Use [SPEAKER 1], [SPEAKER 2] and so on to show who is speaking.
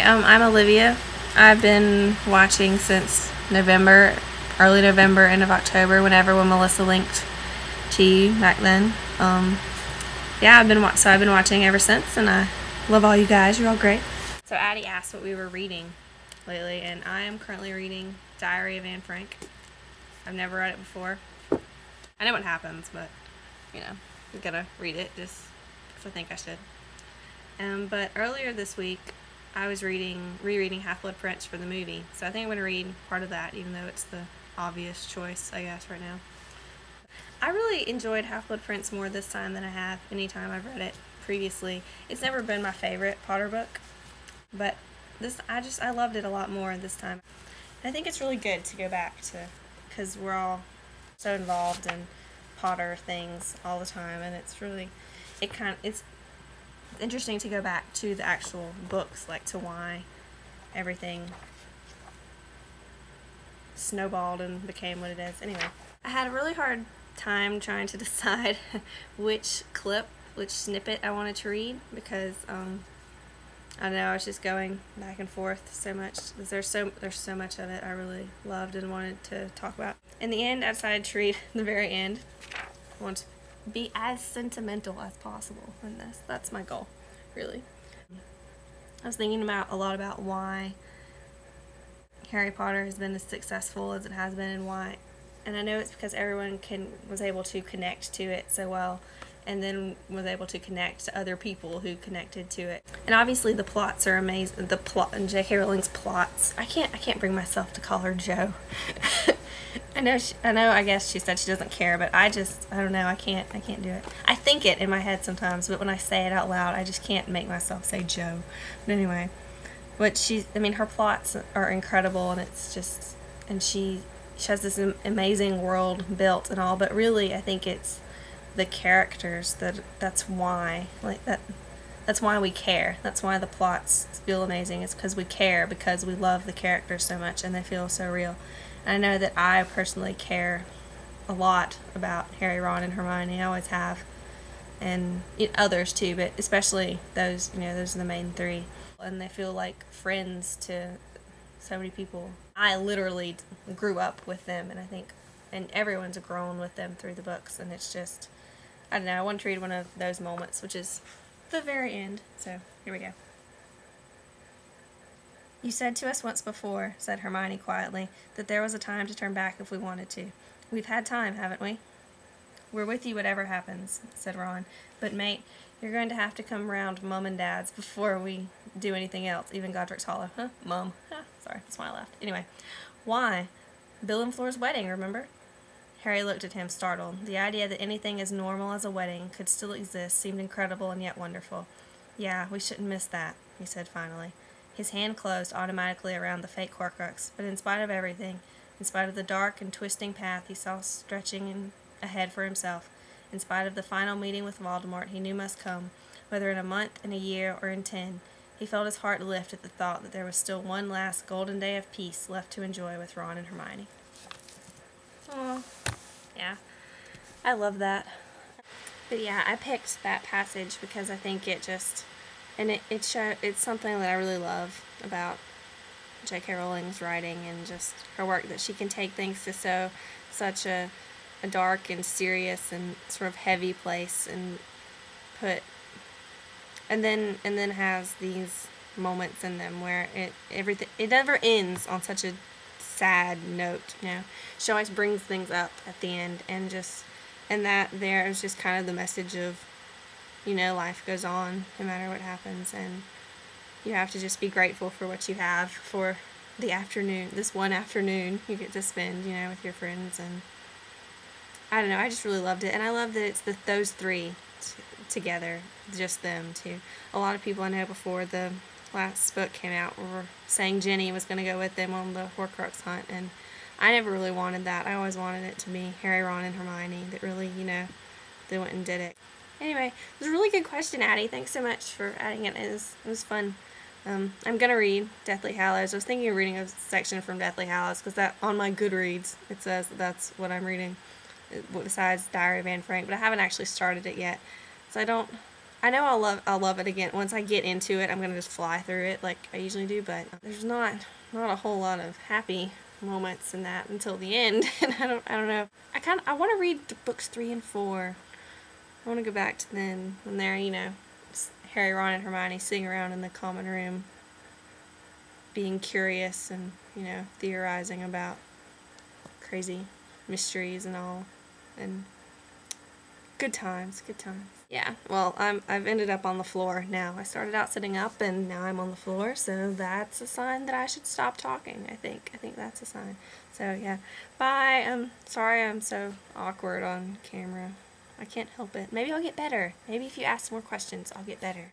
[SPEAKER 1] I'm Olivia. I've been watching since November, early November, end of October, when Melissa linked to you back then. Yeah, I've been watching ever since, and I love all you guys. You're all great. So Addie asked what we were reading lately, and I am currently reading Diary of Anne Frank. I've never read it before. I know what happens, but you know, I'm gonna read it just because I think I should. But earlier this week, I was rereading Half-Blood Prince for the movie, so I think I'm going to read part of that, even though it's the obvious choice, I guess, right now. I really enjoyed Half-Blood Prince more this time than I have any time I've read it previously. It's never been my favorite Potter book, but I loved it a lot more this time. And I think it's really good to go back to, because we're all so involved in Potter things all the time, and it's interesting to go back to the actual books, like to why everything snowballed and became what it is. Anyway, I had a really hard time trying to decide which snippet I wanted to read, because I don't know, I was just going back and forth so much. There's so much of it I really loved and wanted to talk about. In the end, I decided to read the very end. I want to be as sentimental as possible in this. That's my goal, really. I was thinking a lot about why Harry Potter has been as successful as it has been, and why. And I know it's because everyone was able to connect to it so well, and then was able to connect to other people who connected to it. And obviously the plots are amazing. The plot and J.K. Rowling's plots. I can't bring myself to call her Jo. I know. I guess she said she doesn't care, but I don't know. I can't do it. I think it in my head sometimes, but when I say it out loud, I just can't make myself say Jo. But anyway, her plots are incredible, and it's just, and she has this amazing world built and all. But really, I think it's the characters that's why we care. That's why the plots feel amazing. It's because we care, because we love the characters so much, and they feel so real. I know that I personally care a lot about Harry, Ron, and Hermione. I always have, and others too, but especially those. Those are the main three, and they feel like friends to so many people. I literally grew up with them, and everyone's grown with them through the books, and it's just, I don't know. I want to read one of those moments, which is the very end. So here we go. "You said to us once before," said Hermione quietly, "that there was a time to turn back if we wanted to. We've had time, haven't we?" "We're with you whatever happens," said Ron. "But, mate, you're going to have to come round Mum and Dad's before we do anything else, even Godric's Hollow." "Huh? Mum?" Sorry, that's why I laughed. "Anyway, why? Bill and Flora's wedding, remember?" Harry looked at him, startled. The idea that anything as normal as a wedding could still exist seemed incredible and yet wonderful. "Yeah, we shouldn't miss that," he said finally. His hand closed automatically around the fake Horcrux, but in spite of everything, in spite of the dark and twisting path he saw stretching ahead for himself, in spite of the final meeting with Voldemort he knew must come, whether in a month, in a year, or in 10, he felt his heart lift at the thought that there was still one last golden day of peace left to enjoy with Ron and Hermione. Oh, yeah, I love that. But yeah, I picked that passage because I think it just, and it's something that I really love about J.K. Rowling's writing, and just her work, that she can take things to such a dark and serious and sort of heavy place, and then has these moments in them where it never ends on such a sad note. She always brings things up at the end, and that there is just kind of the message of, life goes on no matter what happens, and you have to just be grateful for what you have, for the afternoon, this one afternoon you get to spend, with your friends. And I don't know, I just really loved it, and I love that it's those three together, just them too. A lot of people I know before the last book came out were saying Ginny was going to go with them on the Horcrux hunt, and I never really wanted that. I always wanted it to be Harry, Ron, and Hermione that really, they went and did it. Anyway, it was a really good question, Addie. Thanks so much for adding it. It was fun. I'm going to read Deathly Hallows. I was thinking of reading a section from Deathly Hallows, because that on my Goodreads, it says that's what I'm reading, besides Diary of Anne Frank, but I haven't actually started it yet. So I don't I know I'll love it again. Once I get into it, I'm going to just fly through it like I usually do, but there's not a whole lot of happy moments in that until the end. And I don't know. I want to read books 3 and 4. I want to go back to then when they're, you know, Harry, Ron, and Hermione sitting around in the common room being curious and, you know, theorizing about crazy mysteries and all. And good times, good times. Yeah, well, I've ended up on the floor now. I started out sitting up and now I'm on the floor, so that's a sign that I should stop talking, I think. I think that's a sign. So, yeah. Bye. I'm sorry I'm so awkward on camera. I can't help it. Maybe I'll get better. Maybe if you ask more questions, I'll get better.